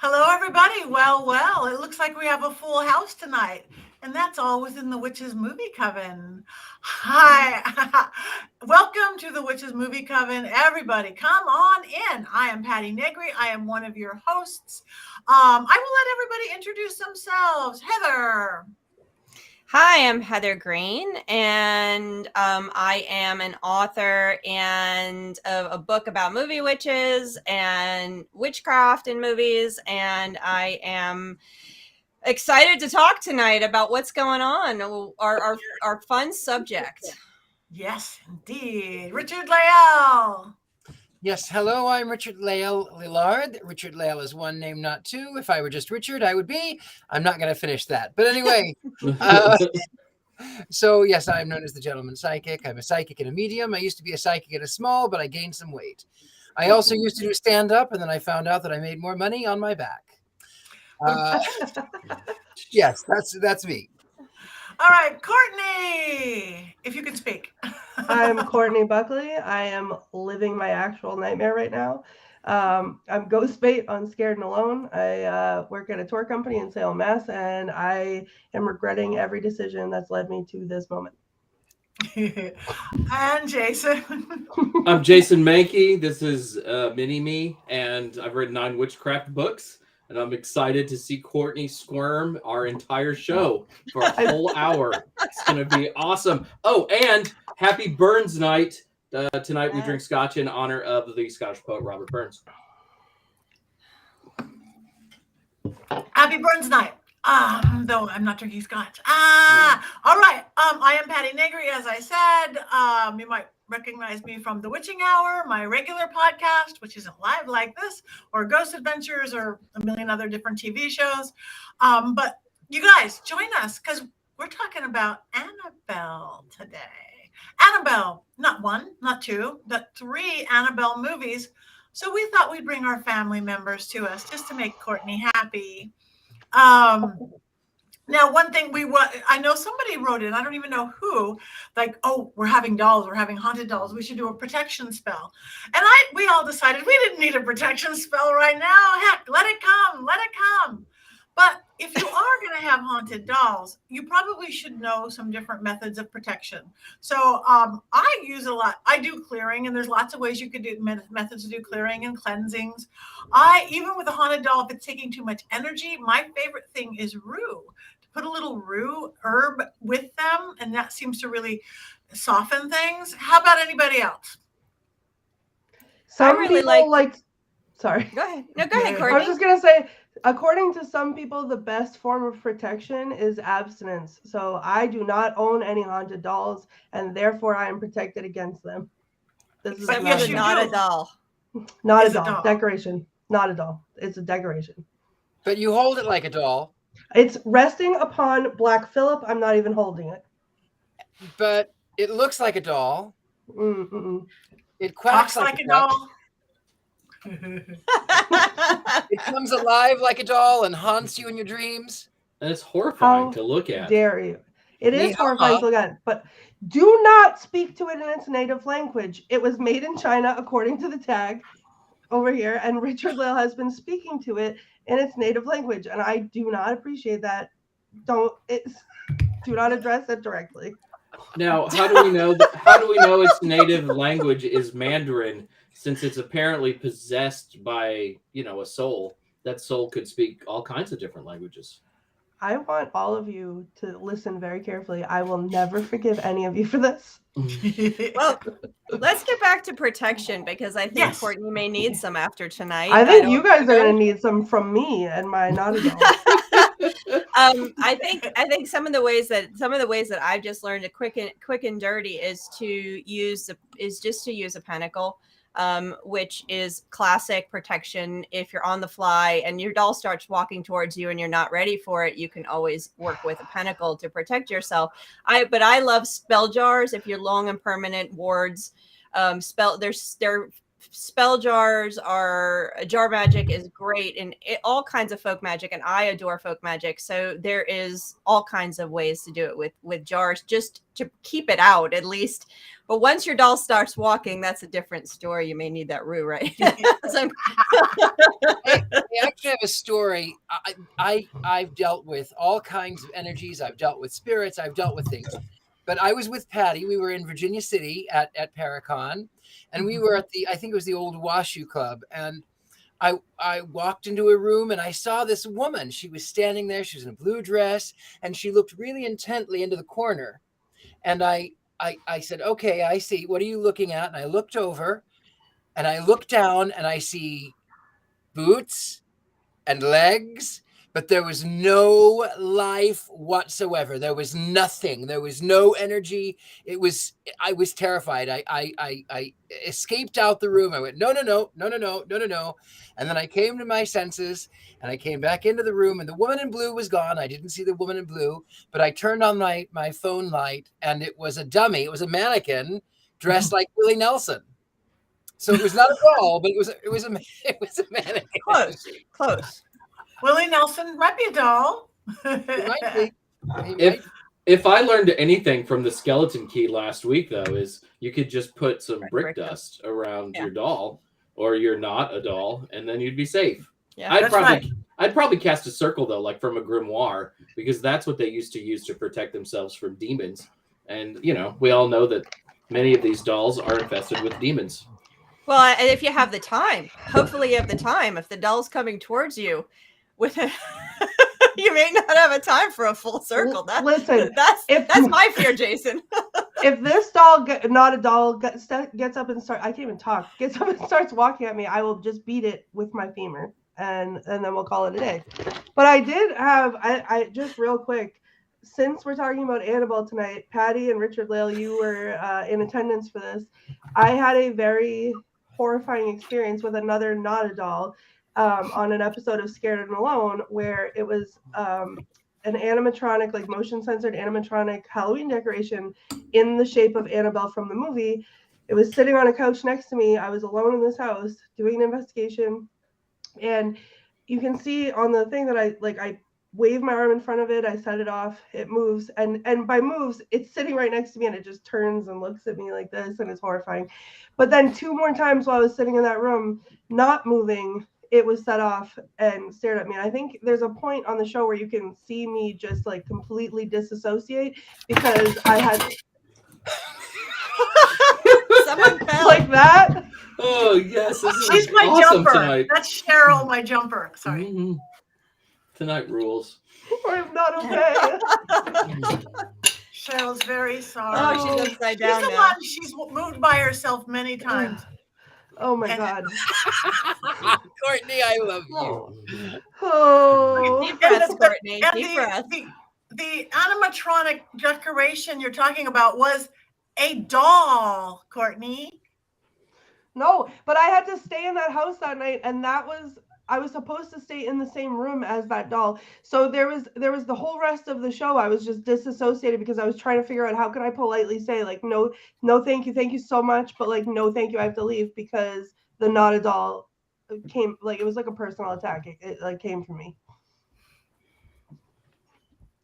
Hello, everybody. Well, it looks like we have a full house tonight, and that's all within the Witches Movie Coven. Hi, welcome to the Witches Movie Coven. Everybody, come on in. I am Patti Negri. I am one of your hosts. I will let everybody introduce themselves. Heather. Hi, I'm Heather Greene, and I am an author and of a book about movie witches and witchcraft in movies, and I am excited to talk tonight about what's going on, our fun subject. Yes, indeed. Richard-Lael. Yes, hello, I'm Richard-Lael Lillard. Richard-Lael is one name, not two. If I were just Richard, I would be. I'm not going to finish that. But anyway, so yes, I'm known as the Gentleman Psychic. I'm a psychic and a medium. I used to be a psychic and a small, but I gained some weight. I also used to do stand-up, and then I found out that I made more money on my back. Yes, that's me. All right, Courtney, if you can speak. I'm Courtney Buckley. I am living my actual nightmare right now. I'm ghost bait on Scared and Alone. I work at a tour company in Salem, Mass, and I am regretting every decision that's led me to this moment. And Jason. I'm Jason Mankey. This is Mini-Me, and I've written 9 witchcraft books. And I'm excited to see Courtney squirm our entire show for a whole hour. It's going to be awesome. Oh, and happy Burns night. Tonight we drink scotch in honor of the Scottish poet Robert Burns. Happy Burns night. Though I'm not drinking scotch. All right. I am Patti Negri, as I said. You might recognize me from The Witching Hour, my regular podcast, which isn't live like this, or Ghost Adventures, or a million other different TV shows. But you guys, join us, because we're talking about Annabelle today. Annabelle, not 1, not 2, but 3 Annabelle movies. So we thought we'd bring our family members to us just to make Courtney happy. Now, one thing I know somebody wrote in, I don't even know who, like, oh, we're having dolls, we're having haunted dolls, we should do a protection spell. And we all decided we didn't need a protection spell right now. Heck, let it come. But if you are going to have haunted dolls, you probably should know some different methods of protection. So I use a lot. I do clearing, and there's lots of ways you could do methods to do clearing and cleansings. Even with a haunted doll, if it's taking too much energy, my favorite thing is rue. To put a little rue herb with them, and that seems to really soften things. How about anybody else? Some I really people sorry. Go ahead. No, go ahead, Courtney. I was just going to say, according to some people, the best form of protection is abstinence. So I do not own any haunted dolls, and therefore I am protected against them. This is not a doll. Not a doll. Decoration. Not a doll. It's a decoration. But you hold it like a doll. It's resting upon Black Phillip. I'm not even holding it. But it looks like a doll. Mm-mm. It quacks like a doll. It comes alive like a doll and haunts you in your dreams. And it's horrifying to look at. Dare you? It is horrifying to look at, but do not speak to it in its native language. It was made in China, according to the tag over here, and Richard-Lael has been speaking to it in its native language, and I do not appreciate that. Do not address it directly. Now, how do we know? How do we know its native language is Mandarin? Since it's apparently possessed by, a soul, that soul could speak all kinds of different languages. I want all of you to listen very carefully. I will never forgive any of you for this. Well, let's get back to protection, because I think Courtney may need some after tonight. I think you guys are going to need some from me and my not adult. I think some of the ways that I've just learned to quick and dirty is just to use a pentacle. Which is classic protection. If you're on the fly and your doll starts walking towards you and you're not ready for it, you can always work with a pentacle to protect yourself. But I love spell jars. If you're long and permanent wards, spell jars are jar magic is great in all kinds of folk magic, and I adore folk magic. So there is all kinds of ways to do it with jars, just to keep it out at least. But once your doll starts walking, that's a different story. You may need that rue, right? I actually have a story. I've dealt with all kinds of energies. I've dealt with spirits. I've dealt with things. But I was with Patti. We were in Virginia City at Paracon, and we were at I think it was the old Washoe Club. And I walked into a room and I saw this woman. She was standing there. She was in a blue dress, and she looked really intently into the corner. And I said, "Okay, I see. What are you looking at?" And I looked over, and I looked down, and I see boots and legs, but there was no life whatsoever. There was nothing. There was no energy. I was terrified. I escaped out the room. I went, no. And then I came to my senses, and I came back into the room, and the woman in blue was gone. I didn't see the woman in blue, but I turned on my phone light, and it was a dummy. It was a mannequin dressed like Willie Nelson. So it was not a doll, but it was a mannequin. Close. Willie Nelson might be a doll. It might be. If I learned anything from the skeleton key last week, though, is you could just put some brick dust around your doll, or you're not a doll, and then you'd be safe. Yeah, I'd probably cast a circle, though, like from a grimoire, because that's what they used to use to protect themselves from demons. And we all know that many of these dolls are infested with demons. Well, and if you have the time, hopefully you have the time. If the doll's coming towards you, you may not have a time for a full circle. Listen, that's my fear, Jason. If this doll, not a doll, gets up and I can't even talk. Gets up and starts walking at me, I will just beat it with my femur, and then we'll call it a day. But I did have, I just real quick, since we're talking about Annabelle tonight, Patti and Richard-Lael, you were in attendance for this. I had a very horrifying experience with another not a doll on an episode of Scared and Alone, where it was an animatronic, like motion censored animatronic Halloween decoration in the shape of Annabelle from the movie. It was sitting on a couch next to me. I was alone in this house doing an investigation, and you can see on the thing that I wave my arm in front of it, I set it off, it moves, and by moves, it's sitting right next to me, and it just turns and looks at me like this, and it's horrifying. But then 2 more times while I was sitting in that room, not moving, it was set off and stared at me. And I think there's a point on the show where you can see me just like completely disassociate, because I had Someone fell. like that. Oh yes, this is She's my awesome jumper. tonight. That's Cheryl, my jumper. Sorry. Mm-hmm. Tonight rules. I'm not okay. Cheryl's very sorry. Oh, she's upside down She's the now. one. She's moved by herself many times. Oh my God. Courtney, I love you. Oh. Deep breaths, Courtney. And Deep breaths. the animatronic decoration you're talking about was a doll, Courtney. No, but I had to stay in that house that night, and I was supposed to stay in the same room as that doll. So there was the whole rest of the show I was just disassociated, because I was trying to figure out how can I politely say like no thank you so much, but like no thank you, I have to leave, because the not a doll came, like it was like a personal attack. It like came from me.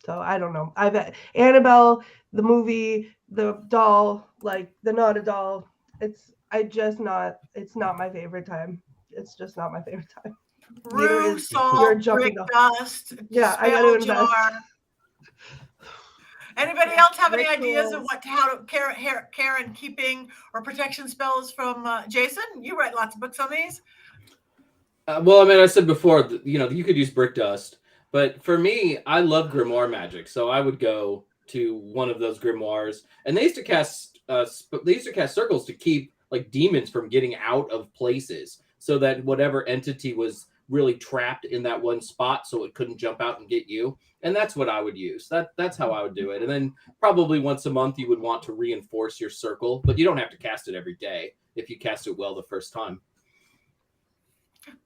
So I don't know. I bet Annabelle, the movie, the doll, like the not a doll, it's not my favorite time. It's just not my favorite time. Rue, your salt, jumping brick doll. dust, Yeah, I gotta spell invest. jar. Anybody else have any ideas Rituals. of how to care and keeping or protection spells from Jason? You write lots of books on these. Well, I mean, I said before, you could use brick dust, but for me, I love grimoire magic, so I would go to one of those grimoires, and they used to cast circles to keep like demons from getting out of places, so that whatever entity was really trapped in that one spot, so it couldn't jump out and get you. And that's what I would use. That's how I would do it. And then probably once a month you would want to reinforce your circle, but you don't have to cast it every day if you cast it well the first time.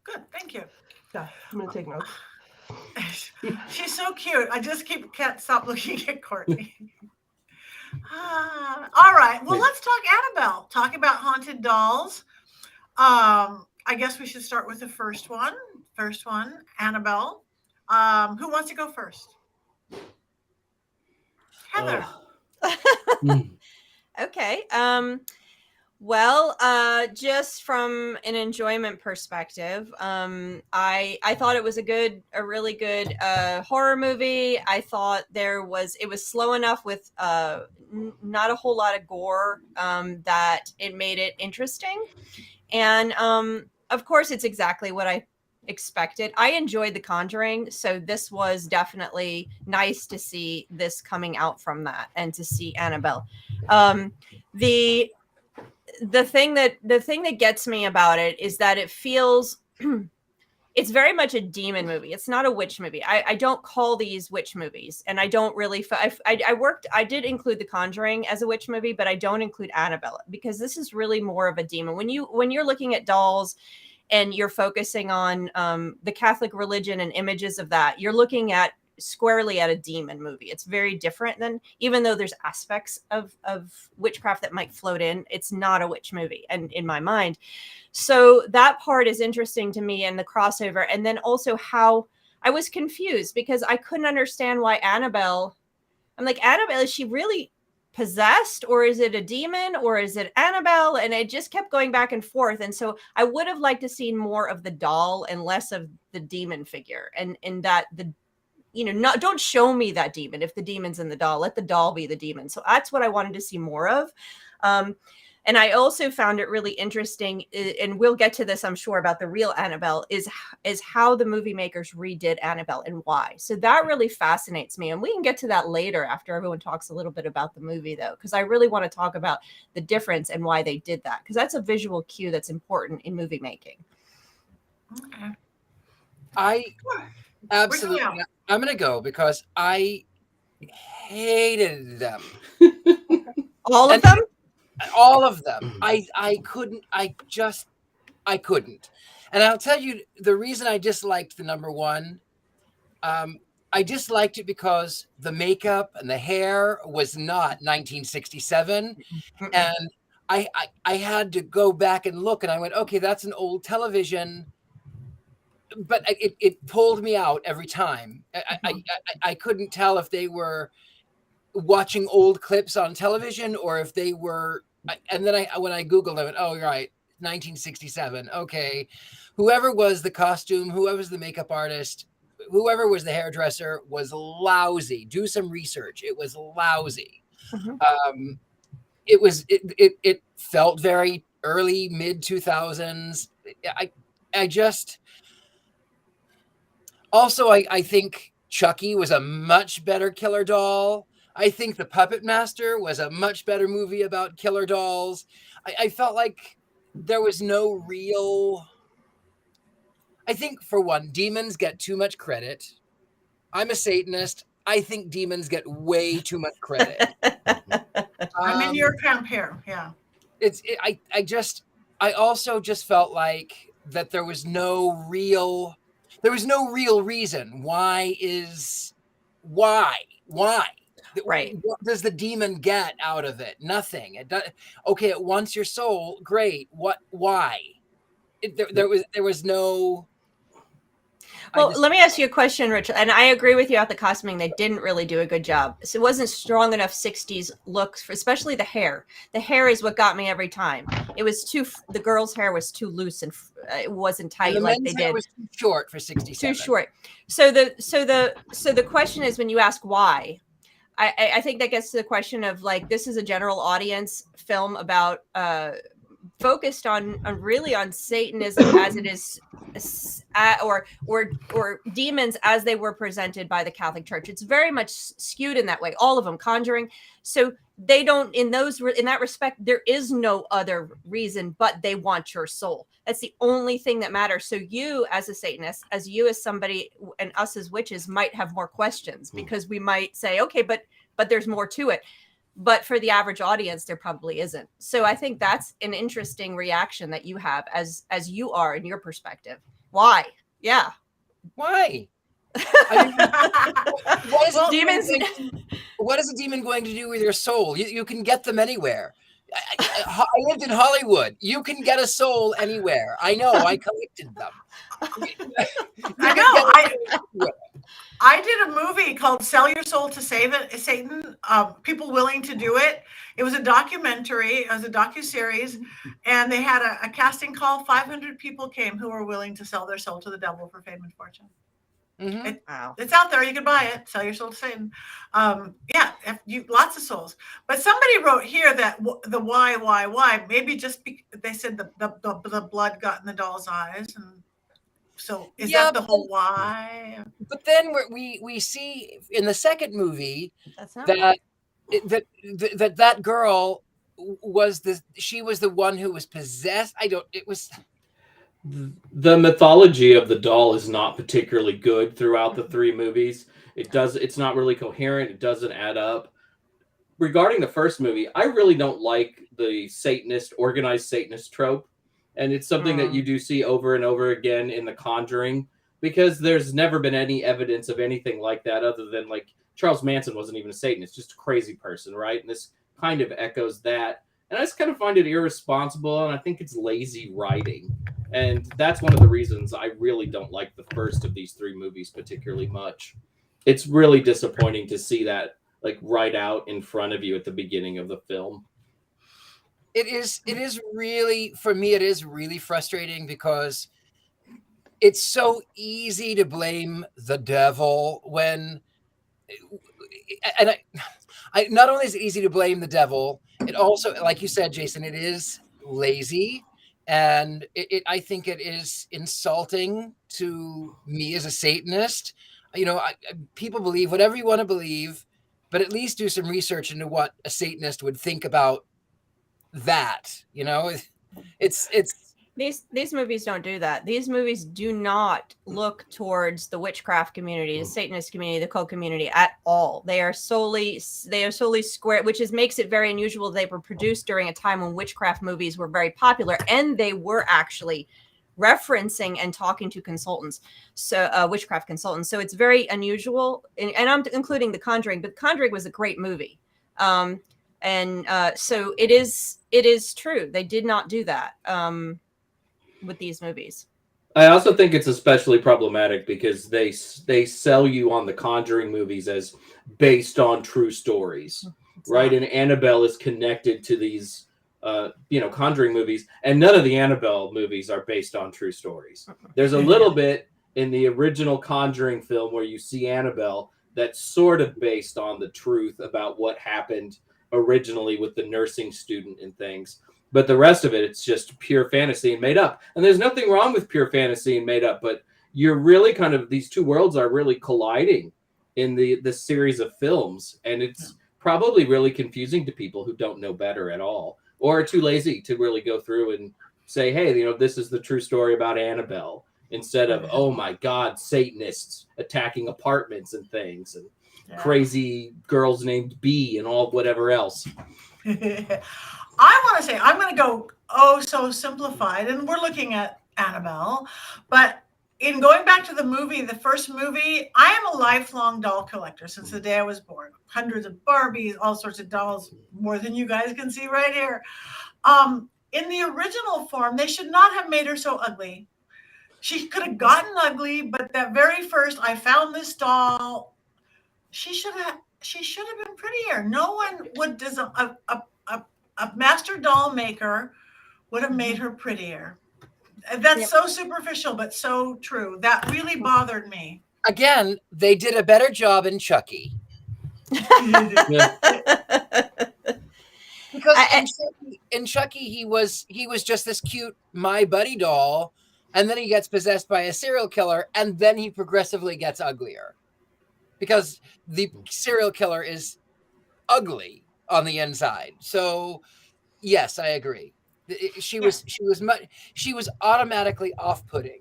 Good, thank you. Yeah, I'm gonna take notes. She's so cute. I just can't stop looking at Courtney. All right. Well, let's talk Annabelle. Talk about haunted dolls. I guess we should start with the first one. Annabelle. Who wants to go first? Heather. Okay. Well, just from an enjoyment perspective, I thought it was a really good horror movie. I thought it was slow enough with not a whole lot of gore that it made it interesting, and of course, it's exactly what I expected. I enjoyed The Conjuring, so this was definitely nice to see this coming out from that, and to see Annabelle. The thing that gets me about it is that it feels it's very much a demon movie. It's not a witch movie. I don't call these witch movies, and I don't really. I did include The Conjuring as a witch movie, but I don't include Annabelle, because this is really more of a demon. When you're looking at dolls and you're focusing on the Catholic religion and images of that, you're looking at squarely at a demon movie. It's very different than, even though there's aspects of witchcraft that might float in, it's not a witch movie, and in my mind. So that part is interesting to me, and the crossover. And then also how I was confused, because I couldn't understand why Annabelle, I'm like, Annabelle, is she really possessed, or is it a demon, or is it Annabelle? And it just kept going back and forth. And so I would have liked to see more of the doll and less of the demon figure, and that the don't show me that demon. If the demon's in the doll, let the doll be the demon. So that's what I wanted to see more of. And I also found it really interesting, and we'll get to this, I'm sure, about the real Annabelle, is how the movie makers redid Annabelle and why. So that really fascinates me. And we can get to that later after everyone talks a little bit about the movie, though, because I really want to talk about the difference and why they did that, because that's a visual cue that's important in movie making. Okay. Absolutely. I'm going to go because I hated them. All of them? All of them. I couldn't. And I'll tell you the reason I disliked the number one. I disliked it because the makeup and the hair was not 1967. And I had to go back and look, and I went, okay, that's an old television. But it pulled me out every time. I couldn't tell if they were watching old clips on television or if they were. And then when I Googled, I went, oh, right, 1967. Okay. Whoever was the costume, whoever was the makeup artist, whoever was the hairdresser was lousy. Do some research. It was lousy. Mm-hmm. It felt very early, mid 2000s. Also, I think Chucky was a much better killer doll. I think The Puppet Master was a much better movie about killer dolls. I felt like there was no real... I think, for one, demons get too much credit. I'm a Satanist. I think demons get way too much credit. I'm in your camp here. Yeah. I also just felt like that there was no real reason. Why? Right. What does the demon get out of it? Nothing. It does. Okay, it wants your soul. Great. What? Why? There was no. Well, let me ask you a question, Richard. And I agree with you about the costuming. They didn't really do a good job. So it wasn't strong enough 60s looks, especially the hair. The hair is what got me every time. It was the girl's hair was too loose and it wasn't tight like they did. It was too short for 67. Too short. So the question is, when you ask why, I think that gets to the question of, like, this is a general audience film about focused on Satanism as it is, or demons as they were presented by the Catholic Church. It's very much skewed in that way. All of them, Conjuring. So they don't, in that respect, there is no other reason but they want your soul. That's the only thing that matters. So you, as a Satanist, as somebody, and us as witches, might have more questions, because we might say, okay, but there's more to it. But for the average audience, there probably isn't. So I think that's an interesting reaction that you have as you are in your perspective. Why? Yeah. Why? What is a demon going to do with your soul? You can get them anywhere. I lived in Hollywood. You can get a soul anywhere. I know. I collected them. I did a movie called "Sell Your Soul to Save It, Satan." People willing to do it. It was a documentary. It was a docuseries, and they had a casting call. 500 people came who were willing to sell their soul to the devil for fame and fortune. Wow. It's out there. You can buy it. Sell your soul to Satan. Lots of souls. But somebody wrote here that the why? Maybe just they said the blood got in the doll's eyes, and so is that the whole why? But then we see in the second movie that girl was the one who was possessed. The mythology of the doll is not particularly good throughout the three movies. It's not really coherent. It doesn't add up. Regarding the first movie, I really don't like the organized Satanist trope. And it's something that you do see over and over again in The Conjuring, because there's never been any evidence of anything like that other than like Charles Manson wasn't even a Satanist, just a crazy person, right? And this kind of echoes that. And I just kind of find it irresponsible, and I think it's lazy writing. And that's one of the reasons I really don't like the first of these three movies particularly much. It's really disappointing to see that like right out in front of you at the beginning of the film. It is really, for me, it is really frustrating because it's so easy to blame the devil when, and I not only is it easy to blame the devil, it also, like you said, Jason, it is lazy. And I think it is insulting to me as a Satanist. People believe whatever you want to believe, but at least do some research into what a Satanist would think about that. These movies don't do that. These movies do not look towards the witchcraft community, the Satanist community, the cult community at all. They are solely square, which makes it very unusual. They were produced during a time when witchcraft movies were very popular, and they were actually referencing and talking to consultants, so witchcraft consultants. So it's very unusual, and I'm including The Conjuring, but The Conjuring was a great movie. So it is true. They did not do that. With these movies, I also think it's especially problematic because they sell you on the Conjuring movies as based on true stories, right? And Annabelle is connected to these, Conjuring movies, and none of the Annabelle movies are based on true stories. There's a little bit in the original Conjuring film where you see Annabelle that's sort of based on the truth about what happened originally with the nursing student and things. But the rest of it, it's just pure fantasy and made up. And there's nothing wrong with pure fantasy and made up, but you're really kind of, these two worlds are really colliding in the series of films. And it's probably really confusing to people who don't know better at all, or are too lazy to really go through and say, hey, this is the true story about Annabelle, instead of, oh my God, Satanists attacking apartments and things, and crazy girls named B and all whatever else. I want to say, I'm going to go so simplified, and we're looking at Annabelle, but in going back to the first movie, I am a lifelong doll collector since the day I was born. Hundreds of Barbies, all sorts of dolls, more than you guys can see right here. In the original form, they should not have made her so ugly. She could have gotten ugly, but that very first, I found this doll, she should have been prettier. No one would design a master doll maker would have made her prettier. That's so superficial, but so true. That really bothered me. Again, they did a better job in Chucky. Because in Chucky, he was just this cute My Buddy doll, and then he gets possessed by a serial killer, and then he progressively gets uglier. Because the serial killer is ugly on the inside. So yes, I agree. She was automatically off-putting,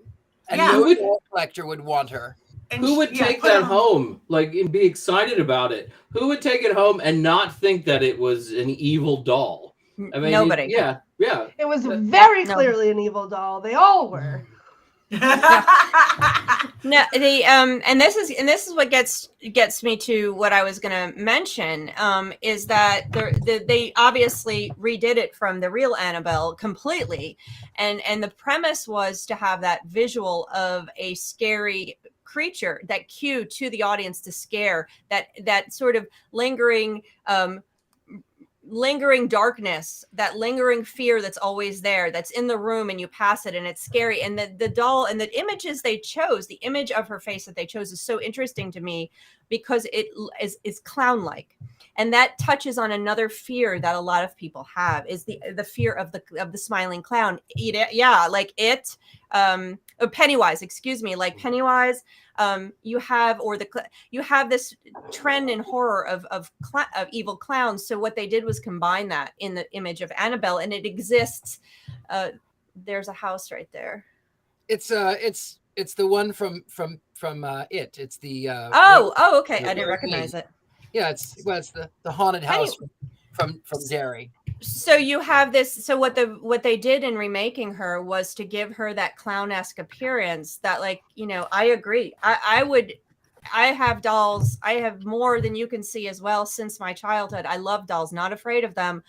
and no doll collector would want her. Who would take that home, and be excited about it? Who would take it home and not think that it was an evil doll? I mean, nobody. Yeah. It was very clearly an evil doll. They all were. No, the and this is what gets me to what I was going to mention, is that they obviously redid it from the real Annabelle completely, and the premise was to have that visual of a scary creature, that cue to the audience to scare, that sort of lingering darkness, that lingering fear that's always there, that's in the room, and you pass it and it's scary. And the doll and the images they chose, the image of her face that they chose is so interesting to me because it is clown-like, and that touches on another fear that a lot of people have, is the fear of the smiling clown. Like it, Pennywise, excuse me, like Pennywise. You have this trend in horror of evil clowns. So what they did was combine that in the image of Annabelle, and it exists. There's a house right there. It's the one from it. It's the okay. I didn't recognize it. Yeah, it's the haunted house from Derry. So you have this. So what they did in remaking her was to give her that clown-esque appearance. That, like, I agree. I have dolls. I have more than you can see as well since my childhood. I love dolls. Not afraid of them.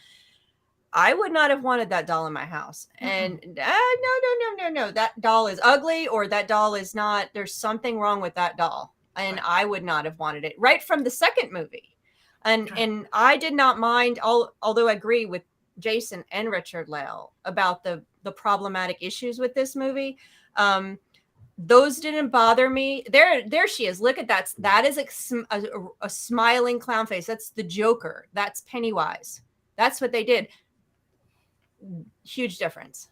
I would not have wanted that doll in my house. And no. That doll is ugly, or that doll is not. There's something wrong with that doll, and I would not have wanted it right from the second movie. And I did not mind, although I agree with Jason and Richard-Lael about the problematic issues with this movie. Those didn't bother me. There she is. Look at that. That is a smiling clown face. That's the Joker. That's Pennywise. That's what they did. Huge difference.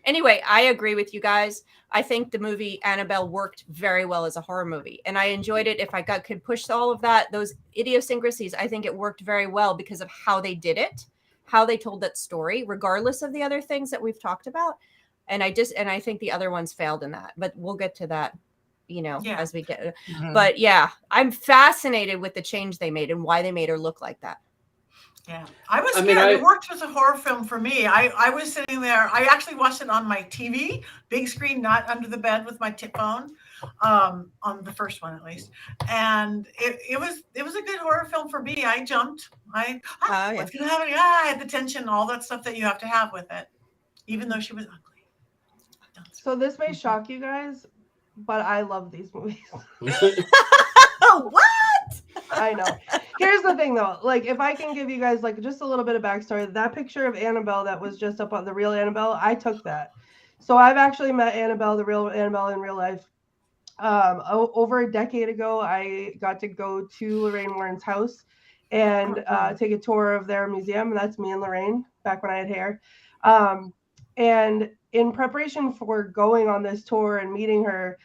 Anyway, I agree with you guys. I think the movie Annabelle worked very well as a horror movie, and I enjoyed it. If I could push all of those idiosyncrasies, I think it worked very well because of how they did it, how they told that story, regardless of the other things that we've talked about. And I think the other ones failed in that, but we'll get to that, as we get. Mm-hmm. But yeah, I'm fascinated with the change they made and why they made her look like that. Yeah, I was scared. It worked as a horror film for me. I was sitting there. I actually watched it on my TV, big screen, not under the bed with my phone, on the first one at least. And it was a good horror film for me. I jumped. What's gonna happen? I had the tension, all that stuff that you have to have with it, even though she was ugly. So this may shock you guys, but I love these movies. What? I know. Here's the thing, though. Like, if I can give you guys just a little bit of backstory, that picture of Annabelle that was just up on the real Annabelle, I took that. So I've actually met Annabelle, the real Annabelle, in real life. Over a decade ago, I got to go to Lorraine Warren's house and take a tour of their museum. That's me and Lorraine back when I had hair. And in preparation for going on this tour and meeting her,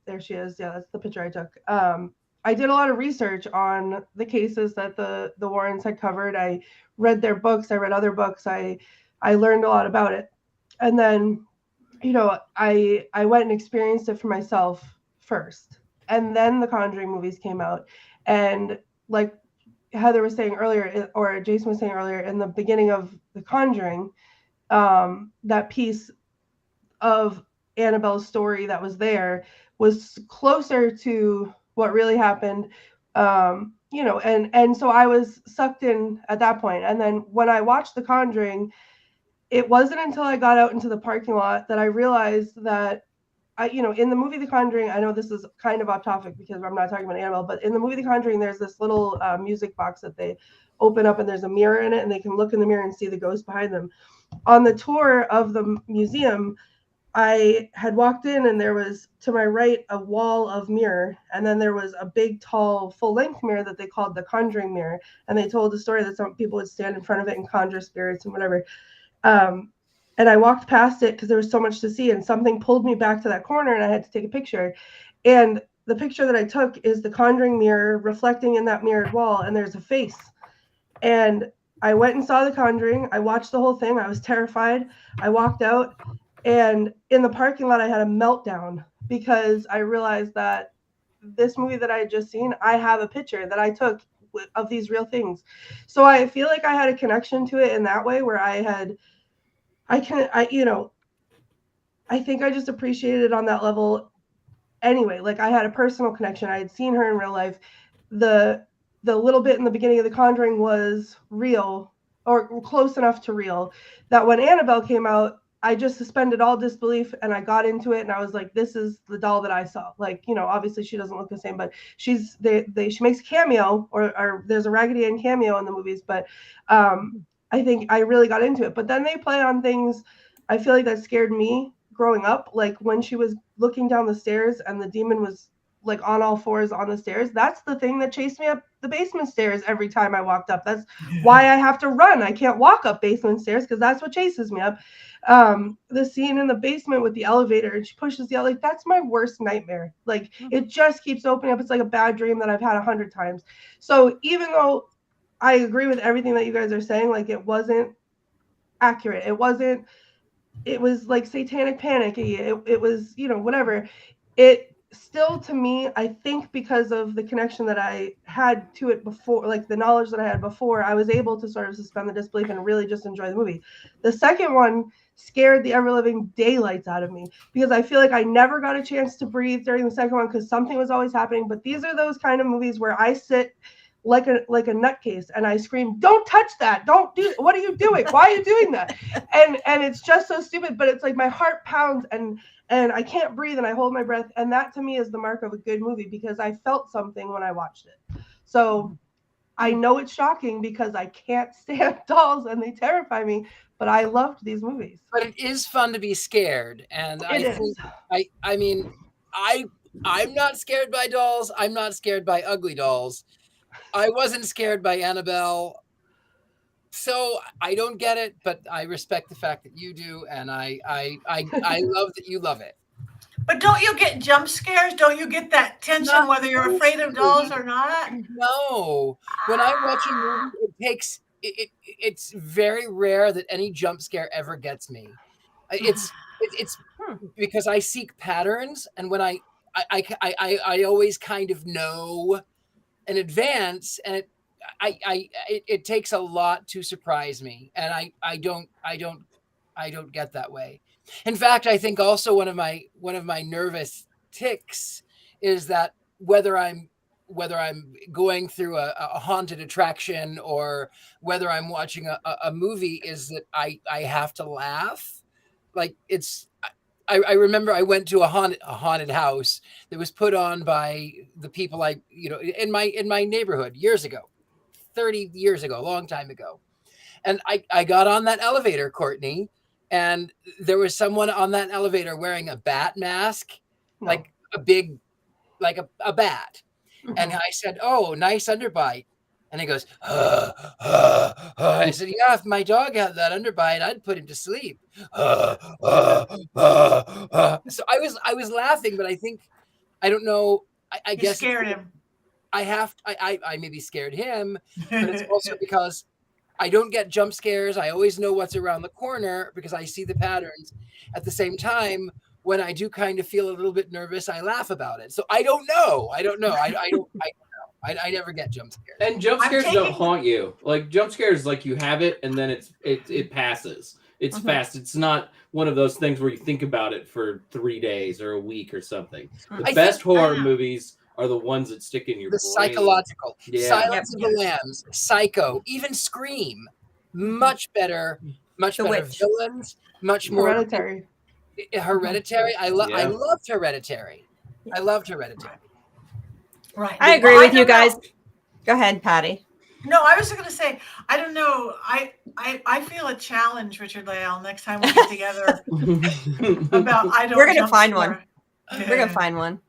there she is. Yeah, that's the picture I took. I did a lot of research on the cases that the Warrens had covered. I read their books. I read other books. I learned a lot about it. And then, I went and experienced it for myself first. And then the Conjuring movies came out. And like Heather was saying earlier, or Jason was saying earlier, in the beginning of the Conjuring, that piece of Annabelle's story that was there was closer to what really happened, and so I was sucked in at that point. And then when I watched The Conjuring, it wasn't until I got out into the parking lot that I realized that in the movie The Conjuring, I know this is kind of off topic because I'm not talking about Annabelle, but in the movie The Conjuring, there's this little music box that they open up, and there's a mirror in it, and they can look in the mirror and see the ghost behind them. On the tour of the museum, I had walked in, and there was, to my right, a wall of mirror, and then there was a big, tall, full-length mirror that they called the Conjuring mirror, and they told the story that some people would stand in front of it and conjure spirits and whatever. And I walked past it because there was so much to see, and something pulled me back to that corner, and I had to take a picture. And the picture that I took is the Conjuring mirror reflecting in that mirrored wall, and there's a face. And I went and saw The Conjuring. I watched the whole thing. I was terrified. I walked out. And in the parking lot, I had a meltdown because I realized that this movie that I had just seen, I have a picture that I took of these real things. So I feel like I had a connection to it in that way, where I had I think I just appreciated it on that level anyway. Like, I had a personal connection. I had seen her in real life. The little bit in the beginning of The Conjuring was real, or close enough to real, that when Annabelle came out, I just suspended all disbelief and I got into it, and I was like, this is the doll that I saw. Like, obviously she doesn't look the same, but she makes a cameo, or there's a Raggedy Ann cameo in the movies, but I think I really got into it. But then they play on things, I feel like, that scared me growing up, like when she was looking down the stairs and the demon was like on all fours on the stairs. That's the thing that chased me up the basement stairs every time I walked up. That's why I have to run. I can't walk up basement stairs because that's what chases me up. The scene in the basement with the elevator, and she pushes the like, that's my worst nightmare. Like, it just keeps opening up. It's like a bad dream that I've had 100 times. So even though I agree with everything that you guys are saying, like, it wasn't accurate. It was like satanic panic. It was, whatever. It still, to me, I think because of the connection that I had to it before, like the knowledge that I had before, I was able to sort of suspend the disbelief and really just enjoy the movie. The second one scared the ever-living daylights out of me because I feel like I never got a chance to breathe during the second one because something was always happening. But these are those kind of movies where I sit like a nutcase and I scream, don't touch that, don't do, what are you doing, why are you doing that? And it's just so stupid, but it's like my heart pounds and I can't breathe and I hold my breath, and that to me is the mark of a good movie because I felt something when I watched it. So I know it's shocking because I can't stand dolls and they terrify me, but I loved these movies. But it is fun to be scared, and I mean, I'm not scared by dolls. I'm not scared by ugly dolls. I wasn't scared by Annabelle, so I don't get it, but I respect the fact that you do, and I love that you love it. But don't you get jump scares? Don't you get that tension whether you're afraid of dolls or not? No. When I watch a movie, it's very rare that any jump scare ever gets me. It's because I seek patterns, and when I always kind of know in advance, and it takes a lot to surprise me, and I don't get that way. In fact, I think also one of my nervous tics is that whether I'm going through a haunted attraction or whether I'm watching a movie is that I have to laugh. Like, I remember I went to a haunted house that was put on by the people in my neighborhood years ago, 30 years ago, a long time ago. And I got on that elevator, Courtney, and there was someone on that elevator wearing a bat mask, like a big, like a bat. And I said, "Oh, nice underbite." And he goes, I said, "Yeah, if my dog had that underbite, I'd put him to sleep." So I was laughing, but I don't know. I guess scared him. I maybe scared him, but it's also because I don't get jump scares. I always know what's around the corner because I see the patterns. At the same time, when I do kind of feel a little bit nervous, I laugh about it. So I don't know. I don't know. I never get jump scares. And jump scares don't haunt you. Like, jump scares, like, you have it and then it passes. It's fast. It's not one of those things where you think about it for 3 days or a week or something. The best horror movies are the ones that stick in your brain. Psychological. Yeah. Silence of the Lambs, Psycho, even Scream. Much better villains. Much more Hereditary. I loved Hereditary. I loved Hereditary. Right. I agree with you guys. Go ahead, Patti. No, I was going to say, I don't know. I feel a challenge, Richard-Lael, next time we get together about We're going to find one. We're going to find one.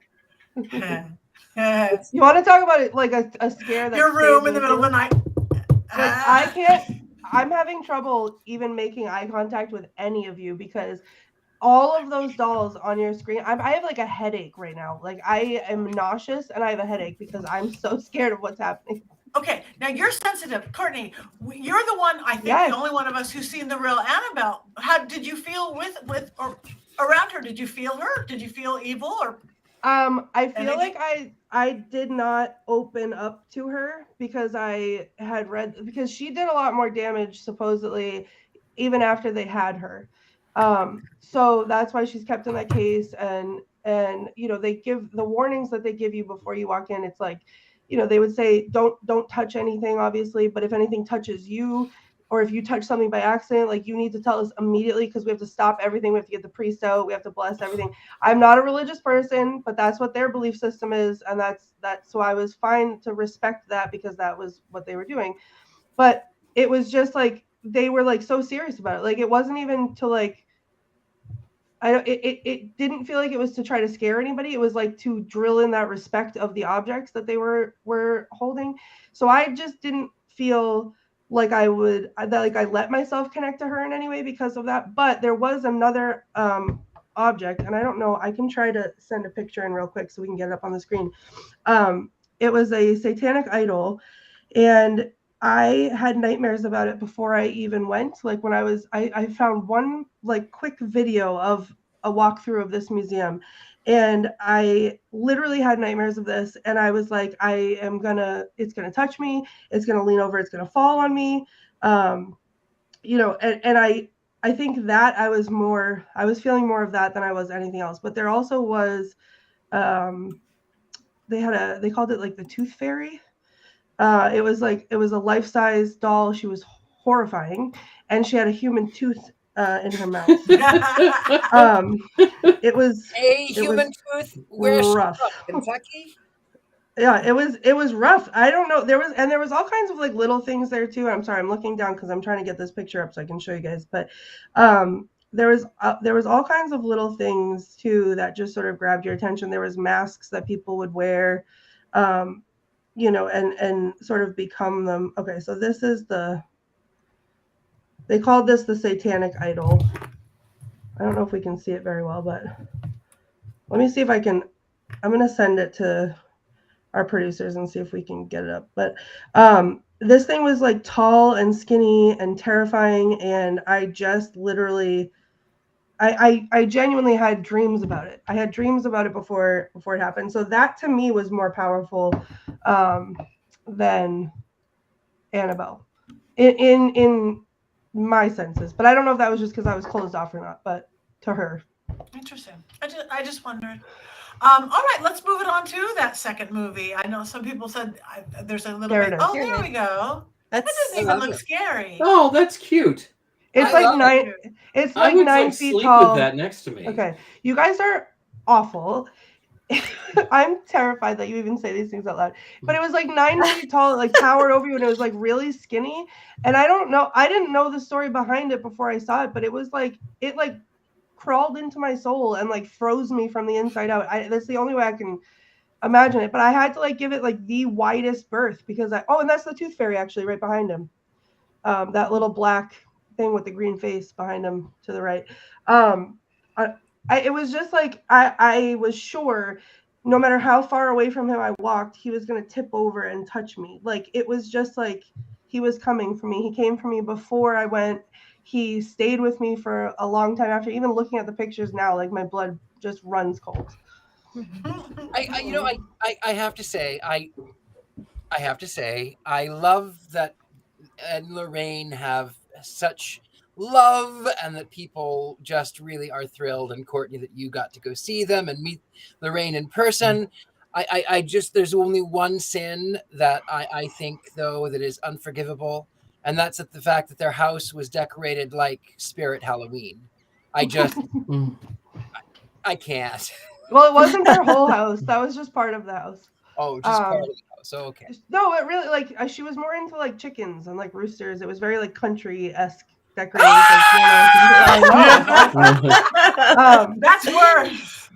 You want to talk about it like a scare that your room in the middle of the night? I can't. I'm having trouble even making eye contact with any of you because all of those dolls on your screen, I have like a headache right now. Like, I am nauseous and I have a headache because I'm so scared of what's happening. Okay, now you're sensitive, Courtney. You're the one, I think, the only one of us who's seen the real Annabelle. How did you feel with or around her? Did you feel her? Did you feel evil or? I feel like I did not open up to her because I had read, because she did a lot more damage supposedly even after they had her. So that's why she's kept in that case. And they give the warnings that they give you before you walk in. It's like, they would say, don't touch anything, obviously, but if anything touches you, or if you touch something by accident, like, you need to tell us immediately, because we have to stop everything. We have to get the priest out. We have to bless everything. I'm not a religious person, but that's what their belief system is. And that's so I was fine to respect that, because that was what they were doing. But it was just like, they were like so serious about it. Like, it wasn't even to like, it didn't feel like it was to try to scare anybody. It was like to drill in that respect of the objects that they were holding. So I just didn't feel like I let myself connect to her in any way because of that. But there was another object, and I don't know, I can try to send a picture in real quick so we can get it up on the screen. It was a satanic idol, and I had nightmares about it before I even went. Like, when I found one like quick video of a walkthrough of this museum, and I literally had nightmares of this. And I was like, it's gonna touch me. It's gonna lean over. It's gonna fall on me. And I think that I was feeling more of that than I was anything else. But there also was, they called it like the Tooth Fairy. It was a life-size doll. She was horrifying, and she had a human tooth in her mouth. It was a human tooth. Where's rough. Kentucky? Yeah, it was rough. I don't know. There was all kinds of like little things there too. I'm sorry, I'm looking down because I'm trying to get this picture up so I can show you guys. But there was all kinds of little things too that just sort of grabbed your attention. There was masks that people would wear. And sort of become them. Okay, so this is they called this the satanic idol. I don't know if we can see it very well, but let me see if I can. I'm going to send it to our producers and see if we can get it up. But this thing was like tall and skinny and terrifying, and I just literally, I genuinely had dreams about it. I had dreams about it before it happened. So that to me was more powerful than Annabelle in my senses. But I don't know if that was just because I was closed off or not. But to her, interesting. I just wondered. All right, let's move it on to that second movie. I know some people said there's a little There bit. it is. Oh, there we go. That doesn't even look scary. Oh, that's cute. It's like 9. It's I like would 9 like feet sleep tall. with that next to me. Okay, you guys are awful. I'm terrified that you even say these things out loud. But it was like 9 feet tall, like towered over you, and it was like really skinny. And I didn't know the story behind it before I saw it, but it was like it crawled into my soul and like froze me from the inside out. That's the only way I can imagine it. But I had to like give it like the widest berth because and that's the Tooth Fairy actually right behind him. That little black thing with the green face behind him to the right. It was just like I was sure no matter how far away from him I walked, he was going to tip over and touch me. Like, it was just like he was coming for me. He came for me before I went. He stayed with me for a long time after. Even looking at the pictures now, like my blood just runs cold. I have to say, I love that Ed and Lorraine have such love, and that people just really are thrilled. And Courtney, that you got to go see them and meet Lorraine in person. I just, there's only one sin that I think though that is unforgivable, and that's the fact that their house was decorated like Spirit Halloween. I just, I can't. Well, it wasn't their whole house. That was just part of the house. Oh, just part of the house. So, okay. No, it really, like, she was more into like chickens and like roosters. It was very like country-esque decorated. That's worse.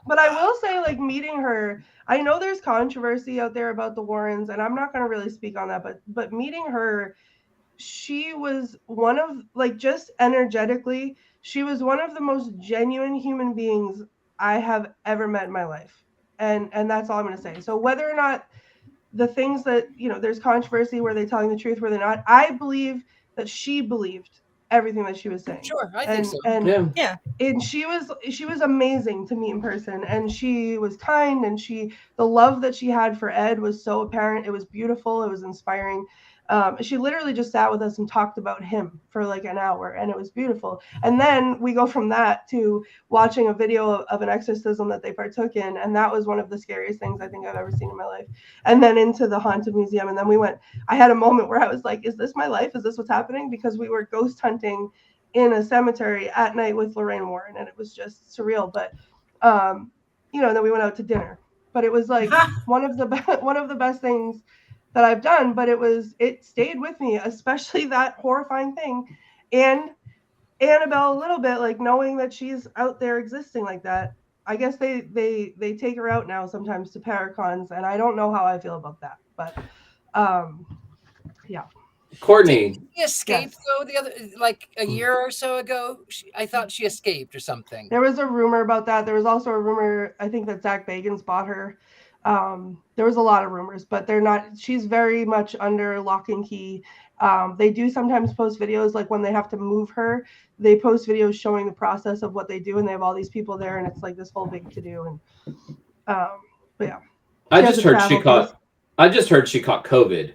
But I will say, like, meeting her, I know there's controversy out there about the Warrens, and I'm not going to really speak on that, but meeting her, she was one of, like, just energetically, she was one of the most genuine human beings I have ever met in my life. And that's all I'm going to say. So whether or not the things that, there's controversy, were they telling the truth, were they not, I believe that she believed everything that she was saying. Sure, I think so. And yeah. And she was amazing to meet in person, and she was kind, and the love that she had for Ed was so apparent. It was beautiful. It was inspiring. She literally just sat with us and talked about him for like an hour, and it was beautiful. And then we go from that to watching a video of an exorcism that they partook in, and that was one of the scariest things I think I've ever seen in my life. And then into the haunted museum, and then I had a moment where I was like, is this my life? Is this what's happening? Because we were ghost hunting in a cemetery at night with Lorraine Warren, and it was just surreal. But then we went out to dinner. But it was like one of the best things that I've done. But it stayed with me, especially that horrifying thing, and Annabelle a little bit, like knowing that she's out there existing like that. I guess they take her out now sometimes to Paracons, and I don't know how I feel about that. But yeah. Courtney. Did she escape though the other like a year or so ago? I thought she escaped or something. There was a rumor about that. There was also a rumor, I think, that Zach Bagans bought her. There was a lot of rumors, but they're not. She's very much under lock and key. They do sometimes post videos, like when they have to move her, they post videos showing the process of what they do, and they have all these people there, and it's like this whole big to do. And but yeah, I just heard she caught COVID.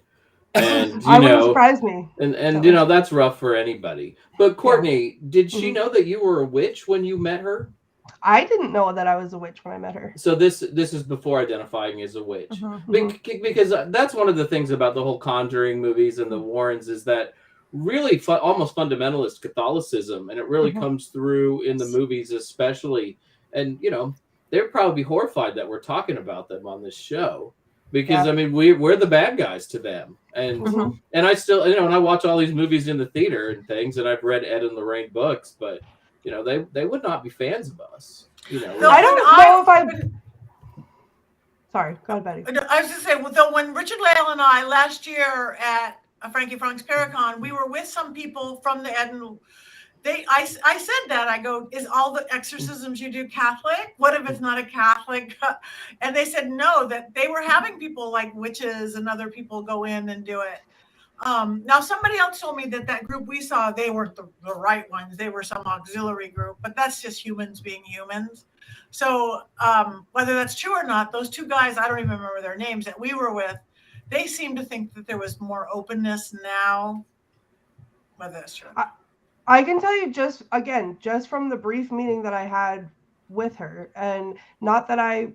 And wouldn't surprise me. And so. That's rough for anybody. But Courtney, did she know that you were a witch when you met her? I didn't know that I was a witch when I met her. So this is before identifying as a witch. Because that's one of the things about the whole Conjuring movies and the Warrens is that really almost fundamentalist Catholicism, and it really comes through in the movies especially. And they'd probably be horrified that we're talking about them on this show. Because I mean, we're the bad guys to them, and I still, and I watch all these movies in the theater and things, and I've read Ed and Lorraine books, but they would not be fans of us. No, I don't know if I. Sorry, go ahead, Betty. I was just saying, though, when Richard-Lael and I last year at Frankie Frank's Paracon, we were with some people from the Ed and. I said that, I go, is all the exorcisms you do Catholic? What if it's not a Catholic? And they said no, that they were having people like witches and other people go in and do it. Now somebody else told me that group we saw, they weren't the right ones. They were some auxiliary group, but that's just humans being humans. So whether that's true or not, those two guys, I don't even remember their names, that we were with, they seem to think that there was more openness now. Whether that's true. I can tell you just from the brief meeting that I had with her, and not that I,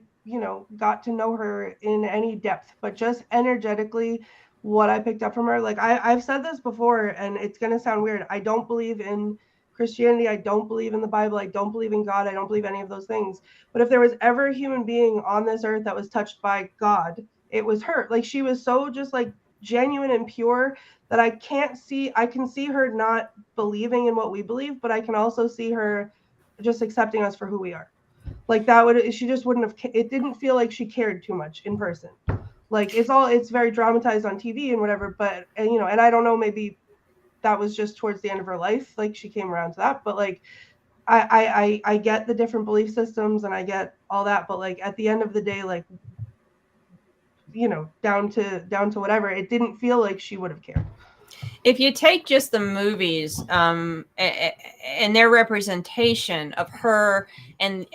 got to know her in any depth, but just energetically what I picked up from her. Like I've said this before, and it's going to sound weird. I don't believe in Christianity. I don't believe in the Bible. I don't believe in God. I don't believe any of those things. But if there was ever a human being on this earth that was touched by God, it was her. Like she was so just like genuine and pure that I can see her not believing in what we believe, but I can also see her just accepting us for who we are. Like she just wouldn't have, it didn't feel like she cared too much in person. Like it's very dramatized on TV and whatever, but, and I don't know, maybe that was just towards the end of her life. Like she came around to that, but like, I get the different belief systems and I get all that, but like at the end of the day, like, down to whatever, it didn't feel like she would have cared. If you take just the movies and their representation of her and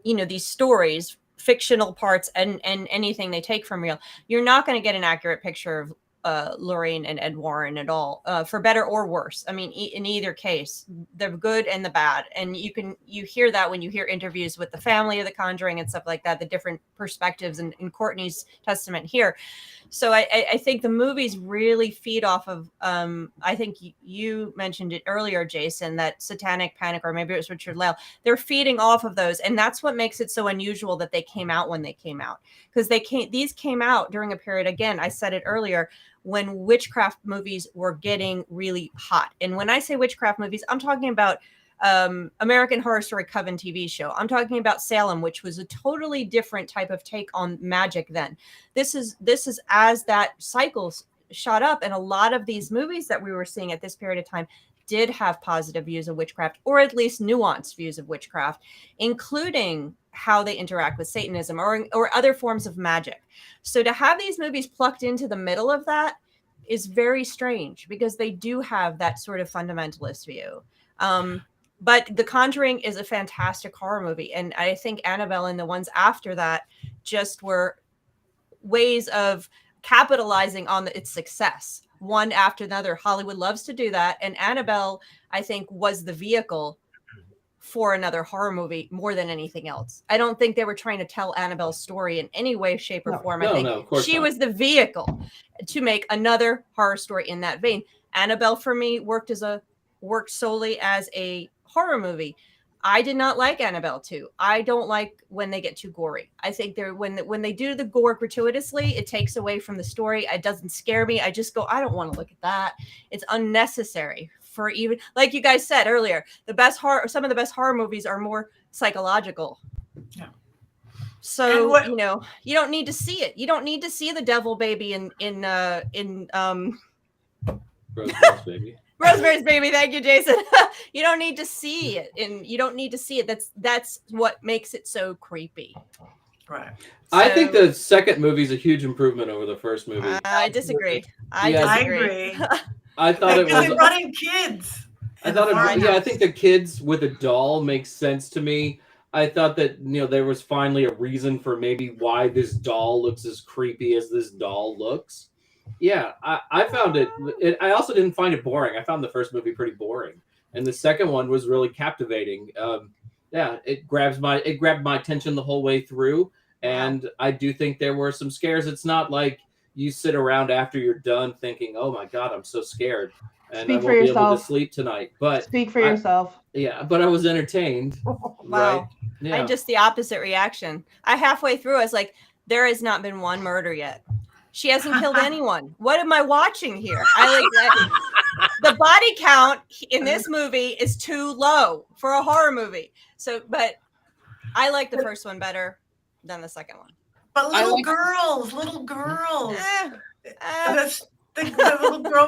these stories, fictional parts and anything they take from real, you're not going to get an accurate picture of Lorraine and Ed Warren at all, for better or worse. I mean, in either case, the good and the bad. And you hear that when you hear interviews with the family of The Conjuring and stuff like that, the different perspectives in Courtney's testament here. So I think the movies really feed off of, I think you mentioned it earlier, Jason, that Satanic Panic, or maybe it was Richard-Lael, they're feeding off of those. And that's what makes it so unusual that they came out when they came out. Because these came out during a period, again, I said it earlier, when witchcraft movies were getting really hot. And when I say witchcraft movies, I'm talking about American Horror Story Coven TV show. I'm talking about Salem, which was a totally different type of take on magic then. This is as that cycle shot up, and a lot of these movies that we were seeing at this period of time did have positive views of witchcraft, or at least nuanced views of witchcraft, including how they interact with Satanism or other forms of magic. So to have these movies plucked into the middle of that is very strange, because they do have that sort of fundamentalist view. But The Conjuring is a fantastic horror movie. And I think Annabelle and the ones after that just were ways of capitalizing on its success. one after another. Hollywood loves to do that. And Annabelle, I think, was the vehicle for another horror movie more than anything else. I don't think they were trying to tell Annabelle's story in any way, shape, or form. I think of course she not. was the vehicle to make another horror story in that vein. Annabelle, for me, worked solely as a horror movie. I did not like Annabelle 2. I don't like when they get too gory. I think when they do the gore gratuitously, it takes away from the story. It doesn't scare me. I just go, I don't want to look at that. It's unnecessary. For even, like you guys said earlier, some of the best horror movies are more psychological. Yeah. So you don't need to see it. You don't need to see the devil baby in Rosemary's Baby. Rosemary's Baby. Thank you, Jason. You don't need to see it, and you don't need to see it. That's what makes it so creepy. Right. I think the second movie is a huge improvement over the first movie. I disagree. I agree. I thought it was running kids. I think the kids with a doll makes sense to me. I thought that there was finally a reason for maybe why this doll looks as creepy as this doll looks. Yeah, I found it. I also didn't find it boring. I found the first movie pretty boring, and the second one was really captivating. It grabbed my attention the whole way through, and I do think there were some scares. It's not like you sit around after you're done thinking, "Oh my God, I'm so scared," and I won't be able to sleep tonight. But speak for yourself. Yeah, but I was entertained. Wow. Right? Yeah. I had just the opposite reaction. I halfway through, I was like, there has not been one murder yet. She hasn't killed anyone. What am I watching here? The body count in this movie is too low for a horror movie. So, but I like the first one better than the second one. But little girls. The little girl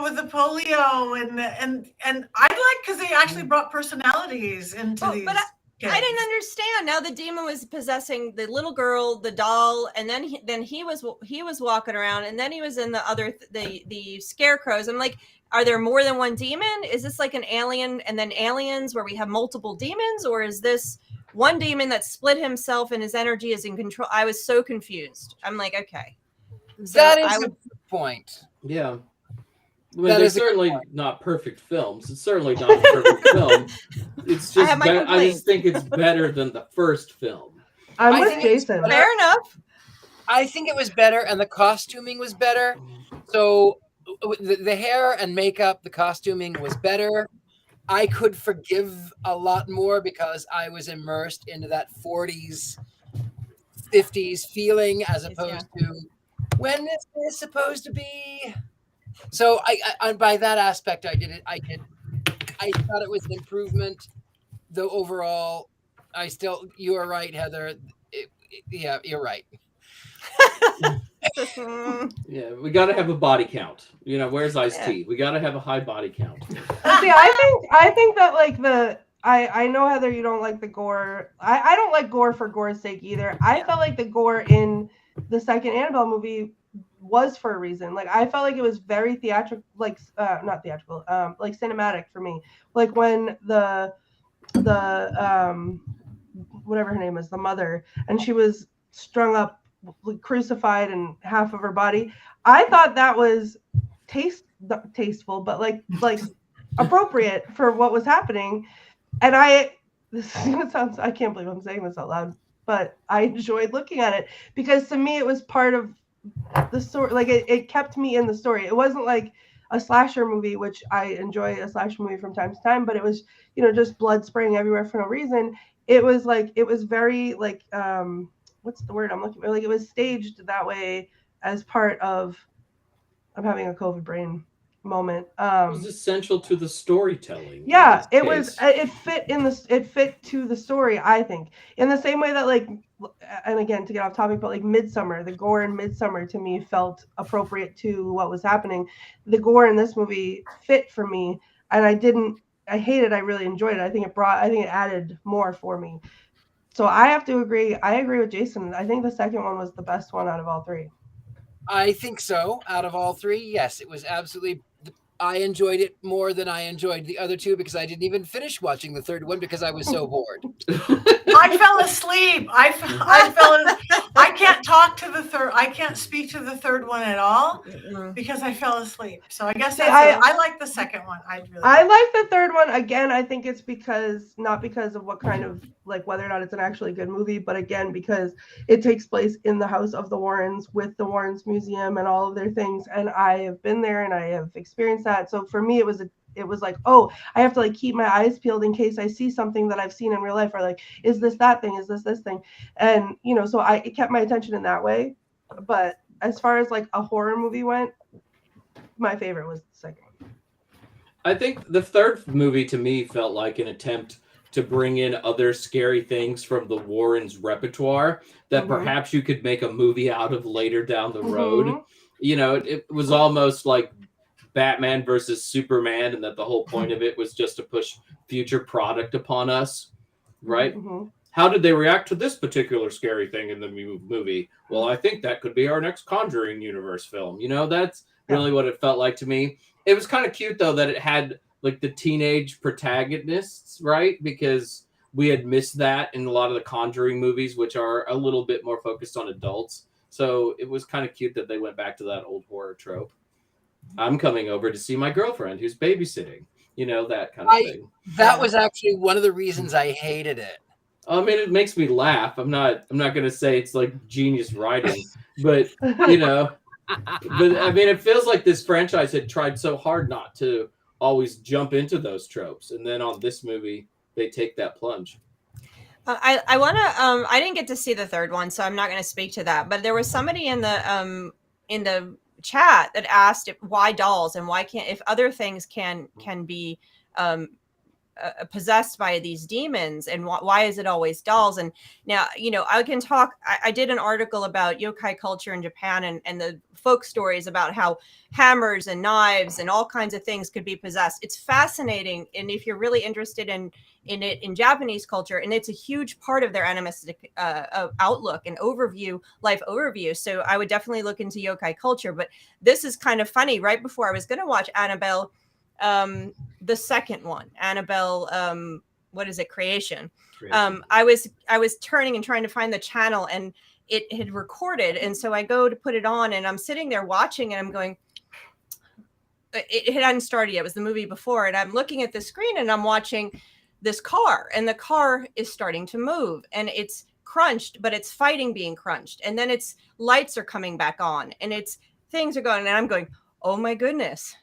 with the polio and I like because they actually brought personalities into these. But I didn't understand. Now the demon was possessing the little girl, the doll, and then he was walking around, and then he was in the scarecrows. I'm like, are there more than one demon? Is this like an Alien and then Aliens where we have multiple demons, or is this one demon that split himself and his energy is in control? I was so confused. I'm like, okay. So that is a good point. Yeah. They're certainly not perfect films. It's certainly not a perfect film. It's just I just think it's better than the first film. I'm with Jason. Fair enough. I think it was better, and the costuming was better. So the hair and makeup, the costuming was better. I could forgive a lot more because I was immersed into that 40s, 50s feeling as opposed to when is this supposed to be? So I by that aspect, I thought it was an improvement, though overall, you are right, Heather. Yeah, you're right. Yeah, we got to have a body count. Where's Ice-T? We got to have a high body count. See, I think that like I know, Heather, you don't like the gore. I don't like gore for gore's sake either. I felt like the gore in the second Annabelle movie was for a reason. Like I felt like it was very theatrical, like not theatrical, like cinematic for me. Like when the whatever her name is, the mother, and she was strung up, crucified, and half of her body. I thought that was tasteful, but like appropriate for what was happening. And this sounds, I can't believe I'm saying this out loud, but I enjoyed looking at it because to me it was part of the story. Like it kept me in the story. It wasn't like a slasher movie, which I enjoy a slasher movie from time to time, but it was, just blood spraying everywhere for no reason. It was very like, what's the word I'm looking for? Like it was staged that way as part of, I'm having a COVID brain moment. It was essential to the storytelling. Yeah, it fit to the story, I think. In the same way that like, and again, to get off topic, but like Midsommar, the gore in Midsommar to me felt appropriate to what was happening. The gore in this movie fit for me, and I really enjoyed it. I think it added more for me. So I have to agree. I agree with Jason. I think the second one was the best one out of all three. I think so. Out of all three, yes, it was absolutely I enjoyed it more than I enjoyed the other two because I didn't even finish watching the third one because I was so bored. I fell asleep. I can't talk to the third. I can't speak to the third one at all because I fell asleep. So I guess I like the second one. I like the third one. Again, I think it's not because of what kind of, like, whether or not it's an actually good movie, but again, because it takes place in the house of the Warrens with the Warrens Museum and all of their things. And I have been there and I have experienced that. So for me, it was like, oh, I have to like keep my eyes peeled in case I see something that I've seen in real life, or like, is this that thing? Is this thing? And, you know, so it kept my attention in that way. But as far as like a horror movie went, my favorite was the second one. I think the third movie to me felt like an attempt to bring in other scary things from the Warrens' repertoire that perhaps you could make a movie out of later down the road. You know, it was almost like Batman versus Superman, and that the whole point of it was just to push future product upon us, right? How did they react to this particular scary thing in the movie? Well, I think that could be our next Conjuring universe film. You know, that's really what it felt like to me. It was kind of cute, though, that it had like the teenage protagonists, right? Because we had missed that in a lot of the Conjuring movies, which are a little bit more focused on adults. So it was kind of cute that they went back to that old horror trope. I'm coming over to see my girlfriend who's babysitting, you know, that kind of thing. That was actually one of the reasons I hated it. I mean, it makes me laugh. I'm not going to say it's like genius writing, but, you know, but I mean, it feels like this franchise had tried so hard not to always jump into those tropes. And then on this movie, they take that plunge. I want to, I didn't get to see the third one, so I'm not going to speak to that, but there was somebody in the chat that asked why dolls and why can't, if other things can be possessed by these demons, and why is it always dolls? And now, you know, I can talk, I did an article about yokai culture in Japan and the folk stories about how hammers and knives and all kinds of things could be possessed. It's fascinating. And if you're really interested in it in Japanese culture, and it's a huge part of their animistic outlook and life overview. So I would definitely look into yokai culture. But this is kind of funny. Right before I was going to watch Annabelle, the second one, Annabelle, what is it? Creation. I was turning and trying to find the channel, and it had recorded. And so I go to put it on, and I'm sitting there watching, and I'm going, it hadn't started yet. It was the movie before. And I'm looking at the screen, and I'm watching this car, and the car is starting to move, and it's crunched, but it's fighting being crunched. And then its lights are coming back on, and its things are going, and I'm going, oh my goodness,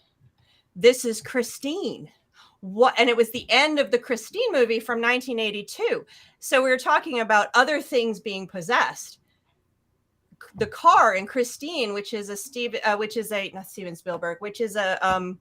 this is Christine. What? And it was the end of the Christine movie from 1982. So we were talking about other things being possessed. The car in Christine, which is a not Steven Spielberg, which is a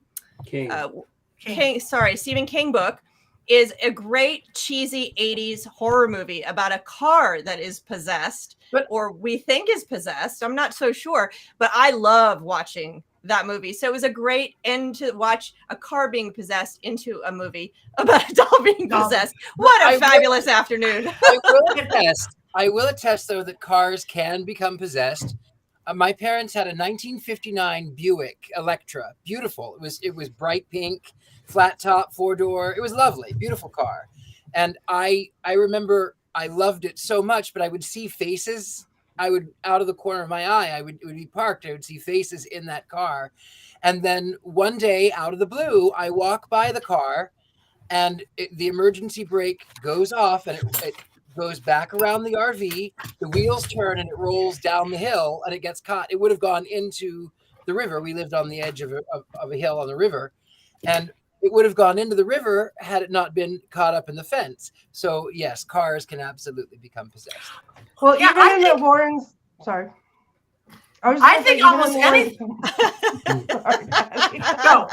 Stephen King book, is a great cheesy 80s horror movie about a car that is possessed, or we think is possessed. I'm not so sure, but I love watching that movie. So it was a great end to watch a car being possessed into a movie about a doll being possessed. What a fabulous afternoon. I will attest, though, that cars can become possessed. My parents had a 1959 Buick Electra. Beautiful. It was bright pink, flat top, 4-door. It was lovely, beautiful car. And I remember I loved it so much, but I would see faces. I would, out of the corner of my eye, it would be parked. I would see faces in that car. And then one day, out of the blue, I walk by the car, and the emergency brake goes off, and it goes back around the RV, the wheels turn, and it rolls down the hill, and it gets caught. It would have gone into the river. We lived on the edge of a hill on the river, and it would have gone into the river had it not been caught up in the fence. So yes, cars can absolutely become possessed. Well, yeah, even in the Warrens, sorry. I think almost anything. Go.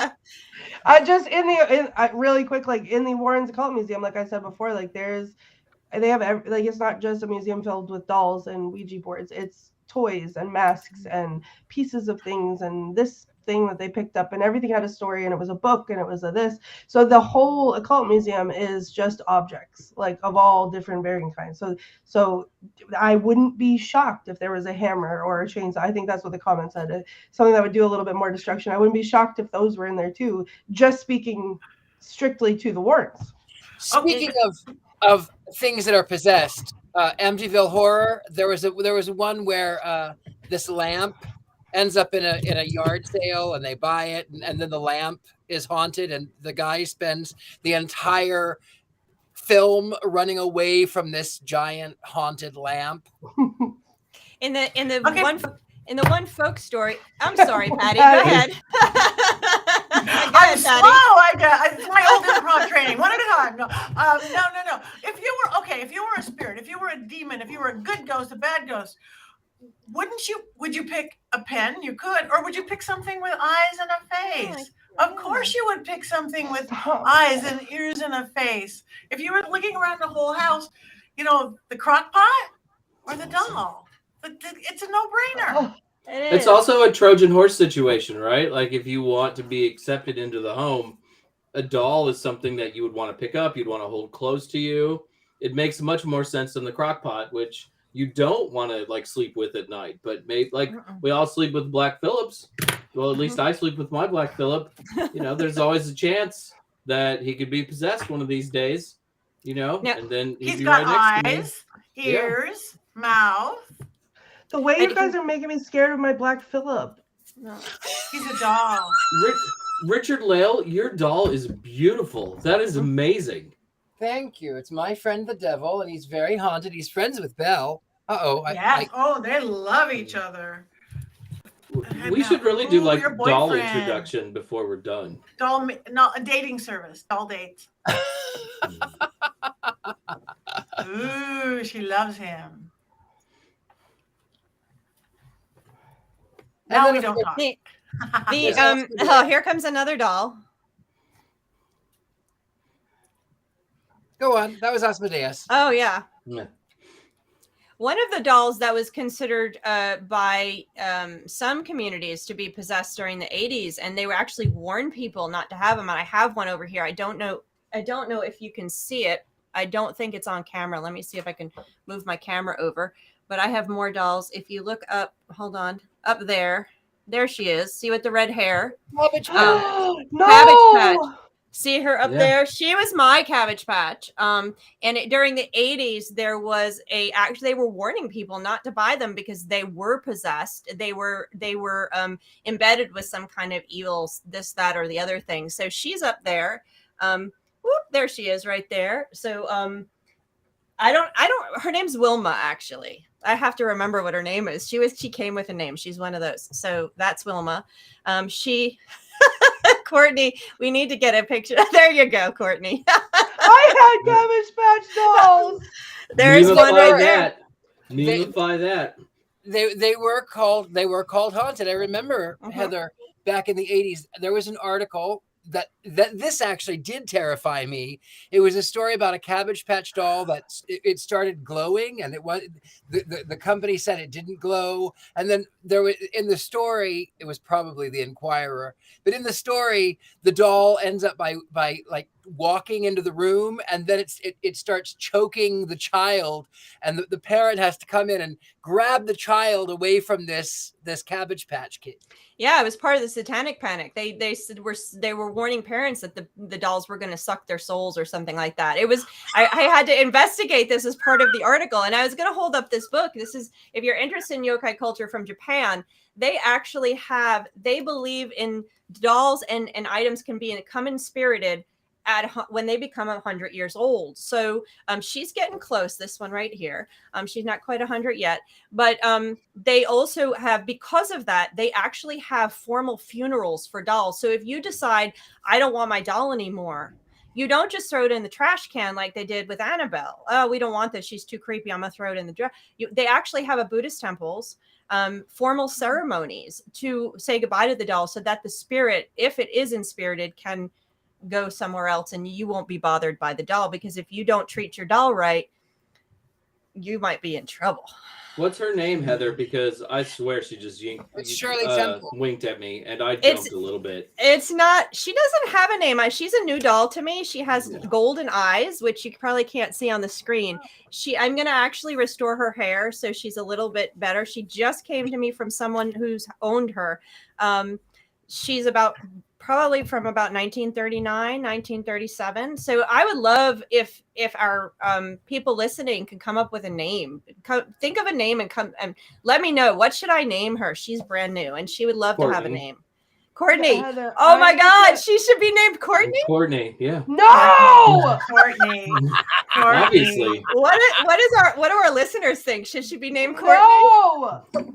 Just really quick, like in the Warrens Occult Museum, like I said before, like they have like, it's not just a museum filled with dolls and Ouija boards. It's toys and masks and pieces of things and this thing that they picked up, and everything had a story, and it was a book, and it was a this. So the whole occult museum is just objects, like of all different varying kinds. So I wouldn't be shocked if there was a hammer or a chainsaw. I think that's what the comment said. Something that would do a little bit more destruction. I wouldn't be shocked if those were in there too. Just speaking strictly to the Warrens. Speaking of things that are possessed, Amityville Horror. There was one where this lamp ends up in a yard sale, and they buy it, and then the lamp is haunted, and the guy spends the entire film running away from this giant haunted lamp. In the Okay. one folk story. I'm sorry, Patty. Go ahead. I'm slow. It's my old improv training. One at a time. No. If you were a spirit, if you were a demon, if you were a good ghost, a bad ghost, would you pick a pen? You could, or would you pick something with eyes and a face? Of course you would pick something with eyes and ears and a face. If you were looking around the whole house, the crock pot or the doll. It's a no-brainer. It's also a Trojan horse situation, right? Like if you want to be accepted into the home, a doll is something that you would want to pick up, you'd want to hold close to you. It makes much more sense than the crock pot, which you don't want to sleep with at night. But we all sleep with Black Phillips. Well, at least I sleep with my Black Phillip. There's always a chance that he could be possessed one of these days. And then he's got right eyes, ears, mouth. The way you guys are making me scared of my Black Phillip. No. He's a doll. Richard-Lael, your doll is beautiful. That is amazing. Thank you. It's my friend the devil, and he's very haunted. He's friends with Belle. Yes. They love each other. We should really do your doll boyfriend. introduction before we're done. A dating service. Doll dates. Ooh, she loves him. Now we don't talk. Here comes another doll. Go on. That was Asmodeus. Oh yeah. Yeah. One of the dolls that was considered by some communities to be possessed during the 80s, and they were actually warned people not to have them. And I have one over here. I don't know if you can see it. I don't think it's on camera. Let me see if I can move my camera over. But I have more dolls. If you look up, hold on, up there she is. See with the red hair? Cabbage No! Cabbage Patch. See her up there? She was my Cabbage Patch. During the 80s, there was they were warning people not to buy them because they were possessed. They were embedded with some kind of evil, this, that, or the other thing. So she's up there. There she is right there. So her name's Wilma, actually. I have to remember what her name is. She came with a name. She's one of those. So that's Wilma. Courtney, we need to get a picture. There you go, Courtney. I had Cabbage Patch dolls. There's one right there. Unify that. They were called haunted. I remember, Heather, back in the 80s, there was an article that this actually did terrify me. It was a story about a Cabbage Patch doll that it started glowing, and it was the company said it didn't glow. And then there was, in the story, it was probably the Inquirer, but in the story, the doll ends up by walking into the room, and then it starts choking the child, and the parent has to come in and grab the child away from this Cabbage Patch kid. Yeah, it was part of the satanic panic. They said they were warning parents that the dolls were going to suck their souls or something like that. It was I had to investigate this as part of the article, and I was going to hold up this book. This is, if you're interested in yokai culture from Japan, they actually they believe in dolls and items can come in spirited when they become 100 years old. So she's getting close, this one right here. She's not quite 100 yet, but they also have, because of that, they actually have formal funerals for dolls. So if you decide, I don't want my doll anymore, you don't just throw it in the trash can like they did with Annabelle. Oh, we don't want this, she's too creepy, I'm gonna throw it in the trash. They actually have a Buddhist temples, formal ceremonies to say goodbye to the doll, so that the spirit, if it is inspirited, can go somewhere else and you won't be bothered by the doll. Because if you don't treat your doll right, you might be in trouble. What's her name, Heather? Because I swear she just It's Shirley Temple. winked at me, and I jumped a little bit. It's not. She doesn't have a name. She's a new doll to me. She has golden eyes, which you probably can't see on the screen. I'm gonna actually restore her hair, so she's a little bit better. She just came to me from someone who's owned her. She's probably from about 1939, 1937. So I would love if our people listening can come up with a name. Think of a name and come and let me know. What should I name her? She's brand new and she would love to have a name. Courtney. Heather, oh my God, she should be named Courtney. Courtney, yeah. No, Courtney. Obviously. What do our listeners think? Should she be named Courtney? No. Courtney.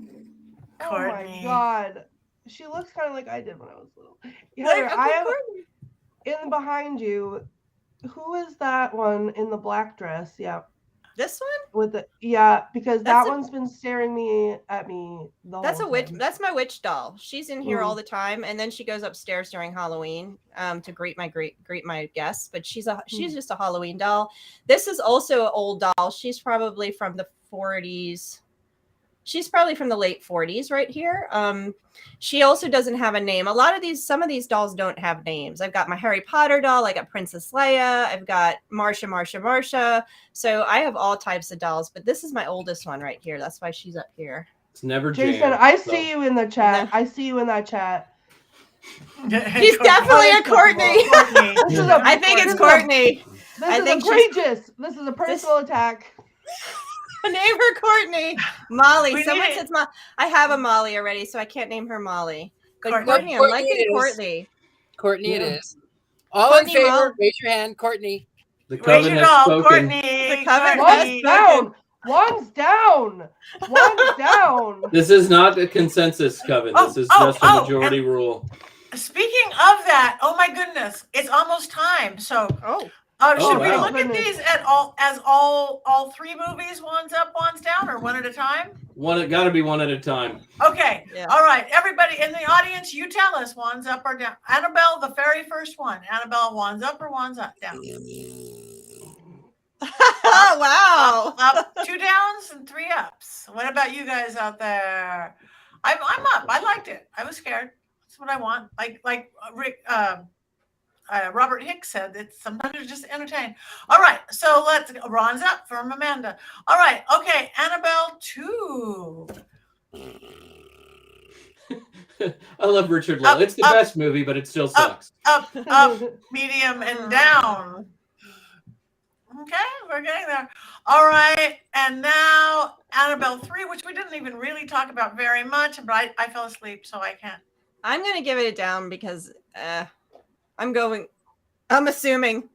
Oh my God. She looks kind of like I did when I was little. Heather, I have in behind you. Who is that one in the black dress? Yeah. This one? With the because that one's been staring at me the That's whole a witch. time. That's my witch doll. She's in here all the time, and then she goes upstairs during Halloween to greet my guests. But she's just a Halloween doll. This is also an old doll. She's probably from the 40s. She's probably from the late 40s right here. She also doesn't have a name. Some of these dolls don't have names. I've got my Harry Potter doll. I got Princess Leia. I've got Marsha. So I have all types of dolls, but this is my oldest one right here. That's why she's up here. It's never Jason, jammed, I see you in the chat. I see you in that chat. He's definitely a Courtney. I think it's Courtney. This is egregious. This is a personal attack. Name her Courtney. Molly. Someone says I have a Molly already, so I can't name her Molly. But Courtney, I'm liking Courtney. Courtney it is. All in favor, raise your hand. Courtney. The Coven has spoken. Courtney. The Coven One's down. One's down. One's down. This is not a consensus, Coven. This is just a majority rule. Speaking of that, oh my goodness, it's almost time. So should we look at these as all three movies, one's up, one's down, or one at a time? Got to be one at a time. Okay. Yeah. All right. Everybody in the audience, you tell us one's up or down. Annabelle, the very first one. Annabelle, one's up or one's up, down? Wow. Up, 2 downs and 3 ups. What about you guys out there? I'm up. I liked it. I was scared. That's what I want. Like Rick. Robert Hicks said that sometimes it's just entertaining. All right, so Ron's up from Amanda. All right, okay, Annabelle 2. I love Richard-Lael. It's the best movie, but it still sucks. Up, medium, and down. Okay, we're getting there. All right, and now Annabelle 3, which we didn't even really talk about very much, but I fell asleep, so I can't. I'm going to give it a down because I'm assuming.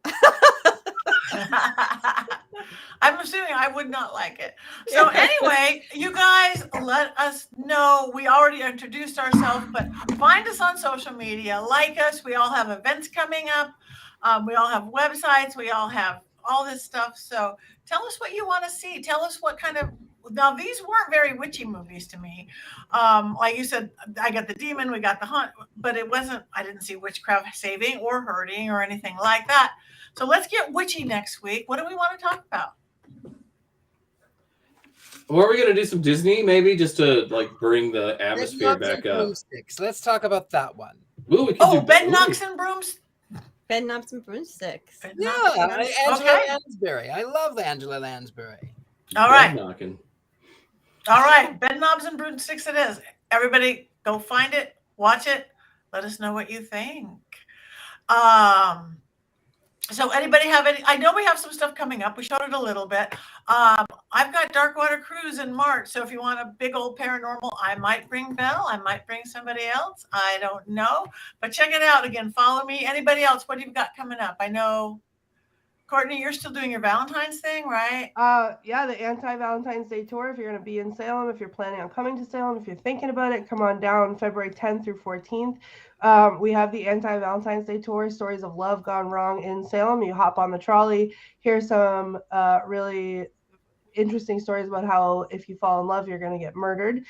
I'm assuming I would not like it. So anyway, you guys let us know. We already introduced ourselves, but find us on social media. Like us. We all have events coming up. We all have websites. We all have all this stuff. So tell us what you want to see. Tell us what kind of. Now, these weren't very witchy movies to me. Like you said, I got the demon, we got the hunt, but I didn't see witchcraft saving or hurting or anything like that. So let's get witchy next week. What do we want to talk about? Or are we going to do some Disney, maybe, just to bring the atmosphere back up? Let's talk about that one. Ooh, we can do Bed Knobs and Brooms. Bed Knobs and Broomsticks. Angela Lansbury. I love Angela Lansbury. All right. All right, Bed Knobs and Broomsticks it is. Everybody go find it, watch it, let us know what you think. So anybody have any, I know we have some stuff coming up. We showed it a little bit. I've got Darkwater Cruise in March. So if you want a big old paranormal, I might bring Belle. I might bring somebody else. I don't know. But check it out. Again, follow me. Anybody else, what have you got coming up? I know, Courtney, you're still doing your Valentine's thing, right? Yeah, the anti-Valentine's Day tour. If you're going to be in Salem, if you're planning on coming to Salem, if you're thinking about it, come on down February 10th through 14th. We have the anti-Valentine's Day tour, Stories of Love Gone Wrong in Salem. You hop on the trolley, hear some really interesting stories about how if you fall in love, you're going to get murdered,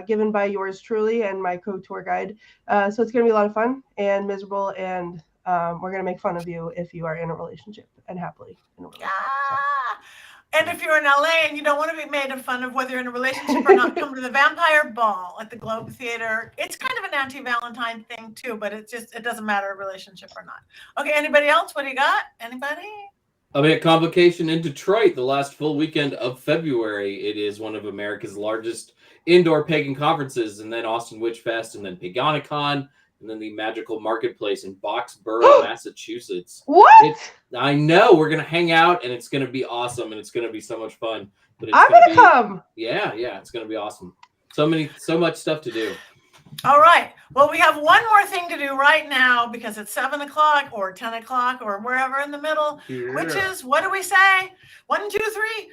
given by yours truly and my co-tour guide. So it's going to be a lot of fun and miserable, and we're going to make fun of you if you are in a relationship and happily in a relationship. And if you're in LA and you don't want to be made fun of whether you're in a relationship or not, come to the Vampire Ball at the Globe Theater. It's kind of an anti-Valentine thing too, but it doesn't matter relationship or not. Okay, anybody else? What do you got? Anybody? I'll be at Convocation in Detroit the last full weekend of February. It is one of America's largest indoor pagan conferences, and then Austin Witch Fest, and then Pagonicon, and then the Magical Marketplace in Boxborough, Massachusetts. What? I know, we're gonna hang out, and it's gonna be awesome, and it's gonna be so much fun. But it's I'm gonna come. Yeah, it's gonna be awesome. So much stuff to do. All right. Well, we have one more thing to do right now because it's 7 o'clock or 10 o'clock or wherever in the middle, which is, what do we say? 1, 2, 3.